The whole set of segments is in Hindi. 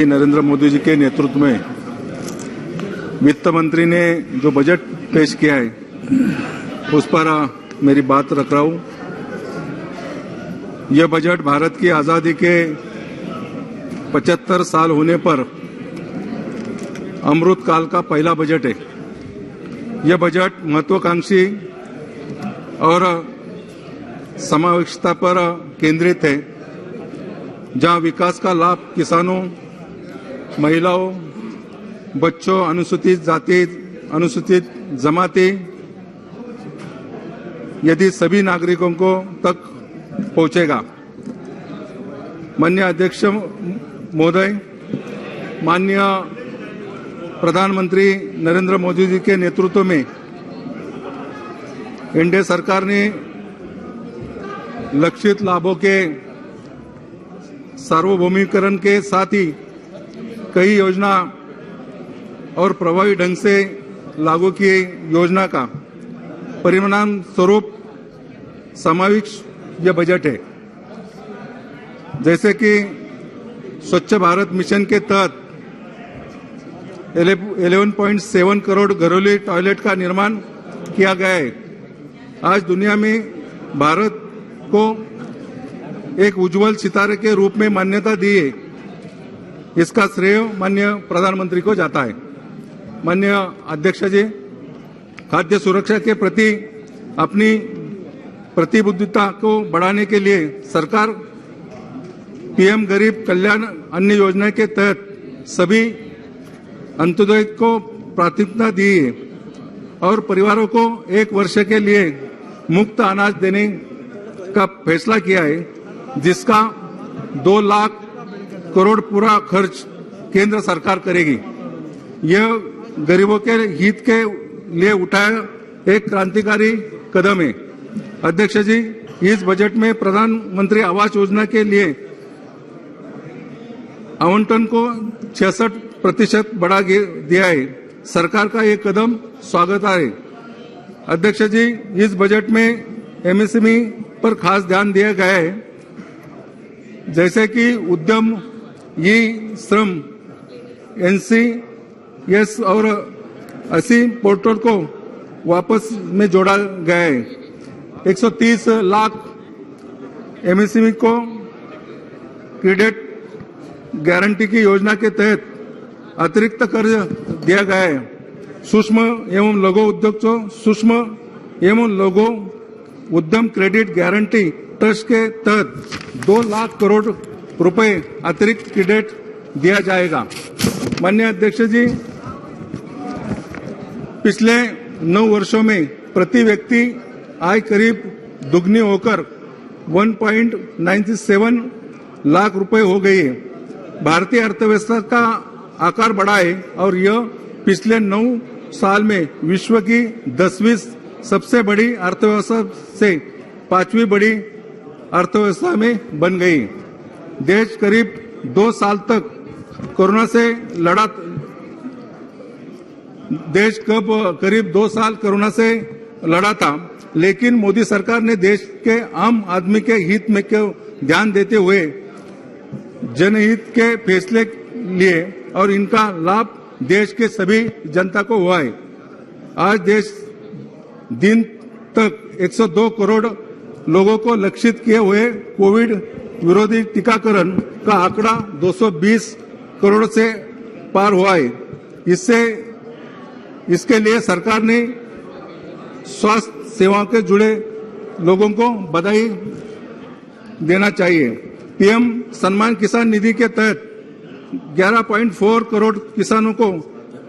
नरेंद्र मोदी जी के नेतृत्व में वित्त मंत्री ने जो बजट पेश किया है उस पर मेरी बात रख रहा हूं। यह बजट भारत की आजादी के 75 साल होने पर अमृत काल का पहला बजट है। यह बजट महत्वाकांक्षी और समावेशिता पर केंद्रित है, जहां विकास का लाभ किसानों, महिलाओं, बच्चों, अनुसूचित जाति, अनुसूचित जमाती यदि सभी नागरिकों को तक पहुंचेगा। माननीय अध्यक्ष महोदय, माननीय प्रधानमंत्री नरेंद्र मोदी जी के नेतृत्व में एनडीए सरकार ने लक्षित लाभों के सार्वभौमिकरण के साथ ही कई योजना और प्रभावी ढंग से लागू की योजना का परिणाम स्वरूप समावेश यह बजट है। जैसे कि स्वच्छ भारत मिशन के तहत 11.7 करोड़ घरेलू टॉयलेट का निर्माण किया गया है। आज दुनिया में भारत को एक उज्जवल सितारे के रूप में मान्यता दी है। इसका श्रेय माननीय प्रधानमंत्री को जाता है। माननीय अध्यक्ष जी, खाद्य सुरक्षा के प्रति अपनी प्रतिबद्धता को बढ़ाने के लिए सरकार पीएम गरीब कल्याण अन्न योजना के तहत सभी अंत्योदय को प्राथमिकता दी है और परिवारों को 1 वर्ष के लिए मुफ्त अनाज देने का फैसला किया है, जिसका 2 लाख करोड़ पूरा खर्च केंद्र सरकार करेगी। यह गरीबों के हित के लिए उठाया एक क्रांतिकारी कदम है। अध्यक्ष जी, इस बजट में प्रधानमंत्री आवास योजना के लिए आवंटन को 66% बढ़ा दिया है। सरकार का यह कदम स्वागत है। अध्यक्ष जी, इस बजट में एमएसएमई पर खास ध्यान दिया गया है, जैसे कि उद्यम, ई श्रम, एनसीएस और 80 पोर्टल को वापस में जोड़ा गया है। 130 लाख एमएसएमई को क्रेडिट गारंटी की योजना के तहत अतिरिक्त कर्ज दिया गया है। सूक्ष्म एवं लघु उद्योगों सूक्ष्म एवं लघु उद्यम क्रेडिट गारंटी ट्रस्ट के तहत 2 लाख करोड़ रुपए अतिरिक्त क्रेडिट दिया जाएगा। माननीय अध्यक्ष जी, पिछले 9 वर्षों में प्रति व्यक्ति आय करीब दुगनी होकर 1.97 लाख रुपए हो गई है। भारतीय अर्थव्यवस्था का आकार बढ़ा है और यह पिछले 9 साल में विश्व की 10वीं सबसे बड़ी अर्थव्यवस्था से 5वीं बड़ी अर्थव्यवस्था में बन गई। देश करीब 2 साल तक कोरोना से लड़ा। देश करीब 2 साल कोरोना से लड़ा था, लेकिन मोदी सरकार ने देश के आम आदमी के हित में को ध्यान देते हुए जनहित के फैसले लिए और इनका लाभ देश के सभी जनता को हुआ है। आज देश दिन तक 102 करोड़ लोगों को लक्षित किए हुए कोविड विरोधी टीकाकरण का आंकड़ा 220 करोड़ से पार हुआ है। इसके लिए सरकार ने स्वास्थ्य सेवाओं के जुड़े लोगों को बधाई देना चाहिए। पीएम सम्मान किसान निधि के तहत 11.4 करोड़ किसानों को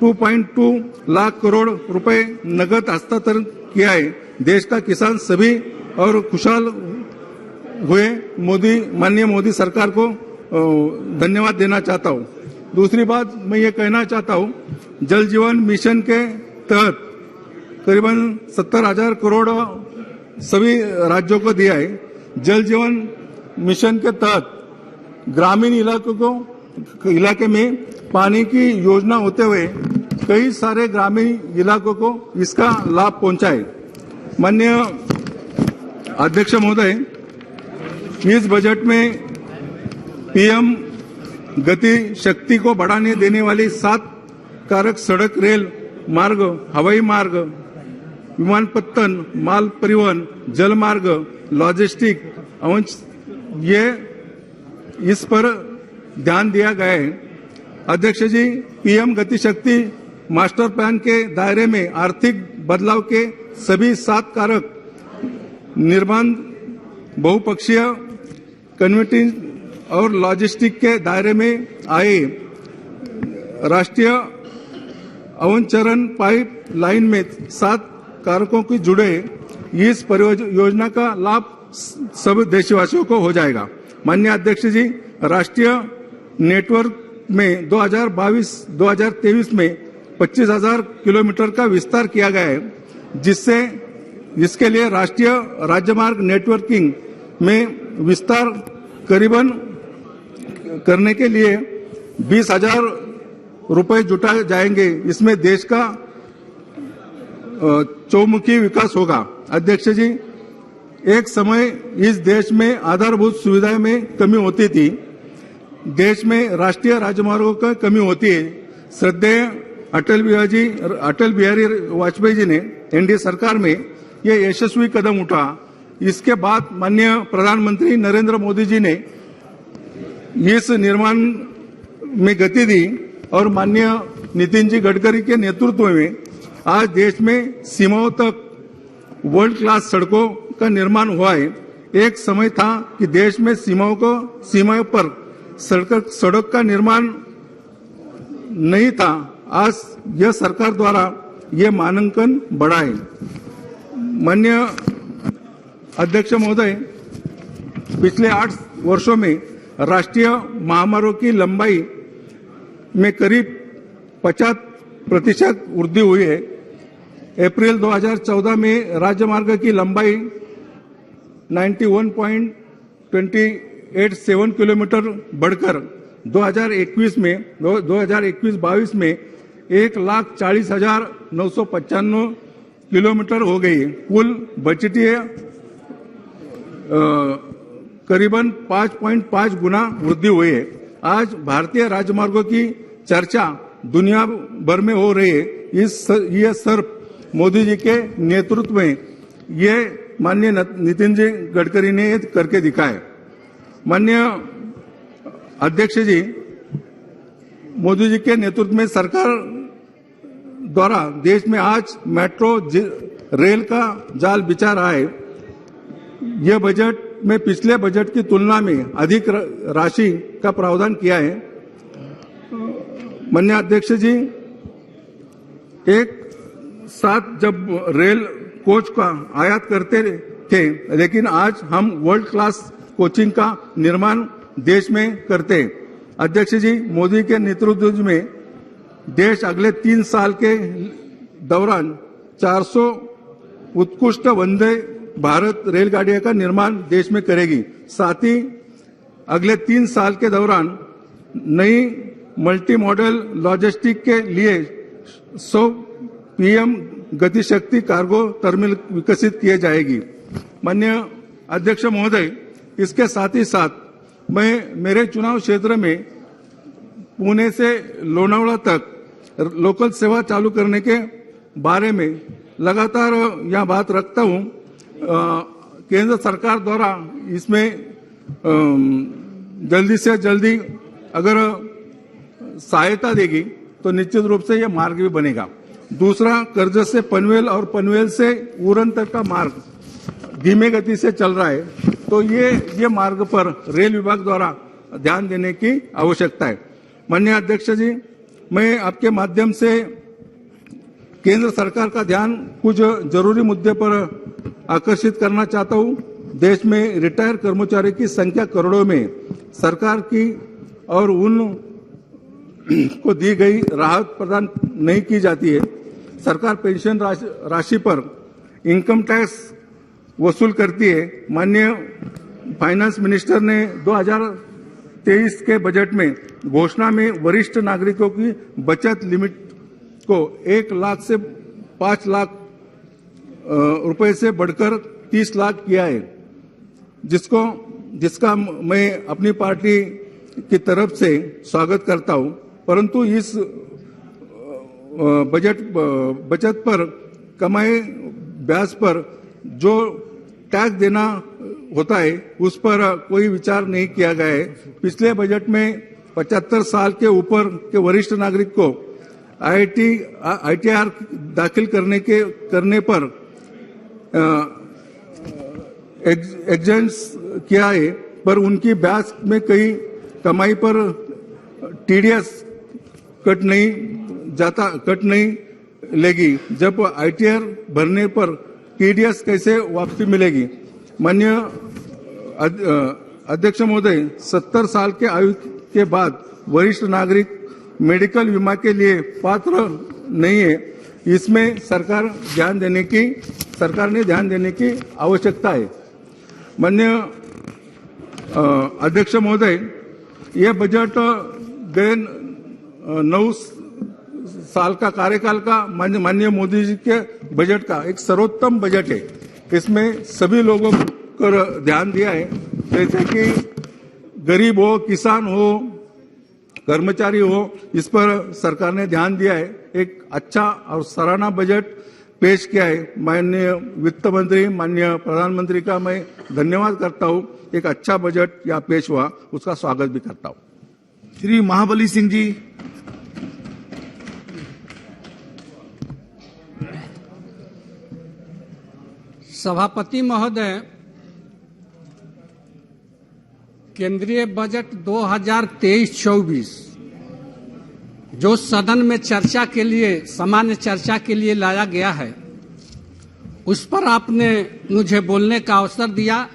2.2 लाख करोड़ रुपए नगद हस्तांतरण किया है। देश का किसान सभी और खुशहाल हुए। माननीय मोदी सरकार को धन्यवाद देना चाहता हूं। दूसरी बात मैं ये कहना चाहता हूं, जल जीवन मिशन के तहत करीबन 70,000 करोड़ सभी राज्यों को दिया है। जल जीवन मिशन के तहत ग्रामीण इलाके में पानी की योजना होते हुए कई सारे ग्रामीण इलाकों को इसका लाभ पहुंचा है। माननीय अध्यक्ष महोदय, इस बजट में पीएम गति शक्ति को बढ़ाने देने वाली 7 कारक सड़क, रेल मार्ग, हवाई मार्ग, विमानपत्तन, माल परिवहन, जल मार्ग, लॉजिस्टिक, ये इस पर ध्यान दिया गया है। अध्यक्ष जी, पीएम गति शक्ति मास्टर प्लान के दायरे में आर्थिक बदलाव के सभी 7 कारक निर्माण, बहुपक्षीय कन्वर्टिंग और लॉजिस्टिक के दायरे में आए। राष्ट्रीय अवचरण पाइप लाइन में 7 कारकों की जुड़े इस परियोजना का लाभ सब देशवासियों को हो जाएगा। माननीय अध्यक्ष जी, राष्ट्रीय नेटवर्क में 2022-2023 में 25,000 किलोमीटर का विस्तार किया गया है, जिसके लिए राष्ट्रीय राजमार्ग नेटवर्किंग में विस्तार करीबन करने के लिए 20,000 रुपए जुटाए जाएंगे। इसमें देश का चौमुखी विकास होगा। अध्यक्ष जी, एक समय इस देश में आधारभूत सुविधाएं में कमी होती थी। देश में राष्ट्रीय राजमार्गों का कमी होती है। श्रद्धेय अटल बिहारी वाजपेयी जी ने एनडीए सरकार में यह यशस्वी कदम उठा। इसके बाद माननीय प्रधानमंत्री नरेंद्र मोदी जी ने इस निर्माण में गति दी और माननीय नितिन जी गडकरी के नेतृत्व में आज देश में सीमाओं तक वर्ल्ड क्लास सड़कों का निर्माण हुआ है। एक समय था कि देश में सीमाओं पर सड़क का निर्माण नहीं था। आज यह सरकार द्वारा यह मानांकन बढ़ा है। माननीय अध्यक्ष महोदय, पिछले 8 वर्षों में राष्ट्रीय महामार्गों की लंबाई में करीब 50% वृद्धि हुई है। अप्रैल 2014 में राजमार्ग की लंबाई 91.287 किलोमीटर बढ़कर 2021-22 में 1,40,995 किलोमीटर हो गई। कुल बजटीय करीबन 5.5 गुना वृद्धि हुई है। आज भारतीय राजमार्गों की चर्चा दुनिया भर में हो रही है। यह सिर्फ मोदी जी के नेतृत्व में ये माननीय नितिन जी गडकरी ने करके दिखाया। माननीय अध्यक्ष जी, मोदी जी के नेतृत्व में सरकार द्वारा देश में आज मेट्रो रेल का जाल बिछा रहा है। यह बजट में पिछले बजट की तुलना में अधिक राशि का प्रावधान किया है। माननीय अध्यक्ष जी, एक साथ जब रेल कोच का आयात करते थे, लेकिन आज हम वर्ल्ड क्लास कोचिंग का निर्माण देश में करते हैं। अध्यक्ष जी, मोदी के नेतृत्व में देश अगले 3 साल के दौरान 400 उत्कृष्ट वंदे भारत रेलगाड़ियों का निर्माण देश में करेगी। साथ ही अगले 3 साल के दौरान नई मल्टी मॉडल लॉजिस्टिक के लिए 100 पीएम गति शक्ति कार्गो टर्मिनल विकसित किए जाएगी। माननीय अध्यक्ष महोदय, इसके साथ ही साथ मैं मेरे चुनाव क्षेत्र में पुणे से लोनावला तक लोकल सेवा चालू करने के बारे में लगातार यह बात रखता हूं। केंद्र सरकार द्वारा इसमें जल्दी से जल्दी अगर सहायता देगी तो निश्चित रूप से यह मार्ग भी बनेगा। दूसरा, कर्जत से पनवेल और पनवेल से उरण तक का मार्ग धीमे गति से चल रहा है, तो ये मार्ग पर रेल विभाग द्वारा ध्यान देने की आवश्यकता है। माननीय अध्यक्ष जी, मैं आपके माध्यम से केंद्र सरकार का ध्यान कुछ जरूरी मुद्दे पर आकर्षित करना चाहता हूं। देश में रिटायर कर्मचारी की संख्या करोड़ों में। सरकार की और उन को दी गई राहत प्रदान नहीं की जाती है। सरकार पेंशन राशि पर इनकम टैक्स वसूल करती है। माननीय फाइनेंस मिनिस्टर ने 2023 के बजट में घोषणा में वरिष्ठ नागरिकों की बचत लिमिट को 1 लाख से 5 लाख रुपए से बढ़कर 30 लाख किया है, जिसका मैं अपनी पार्टी की तरफ से स्वागत करता हूं, परंतु इस बचत पर कमाए ब्याज पर जो टैक्स देना होता है उस पर कोई विचार नहीं किया गया है। पिछले बजट में 75 साल के ऊपर के वरिष्ठ नागरिक को ITR दाखिल करने पर एग्जेंट्स किया है, पर उनकी ब्याज में कई कमाई पर TDS कट नहीं लेगी। जब ITR भरने पर TDS कैसे वापसी मिलेगी? माननीय अध्यक्ष महोदय, 70 साल के आयु के बाद वरिष्ठ नागरिक मेडिकल बीमा के लिए पात्र नहीं है। इसमें सरकार ने ध्यान देने की आवश्यकता है। माननीय अध्यक्ष महोदय, यह बजट गए 9 साल का कार्यकाल का माननीय मोदी जी के बजट का एक सर्वोत्तम बजट है। इसमें सभी लोगों को ध्यान दिया है, जैसे कि गरीब हो, किसान हो, कर्मचारी हो, इस पर सरकार ने ध्यान दिया है। एक अच्छा और सराहना बजट पेश किया है। माननीय वित्त मंत्री, माननीय प्रधानमंत्री का मैं धन्यवाद करता हूं। एक अच्छा बजट यहाँ पेश हुआ, उसका स्वागत भी करता हूं। श्री महाबली सिंह जी। सभापति महोदय, केंद्रीय बजट 2023-24 जो सदन में चर्चा के लिए, सामान्य चर्चा के लिए लाया गया है, उस पर आपने मुझे बोलने का अवसर दिया।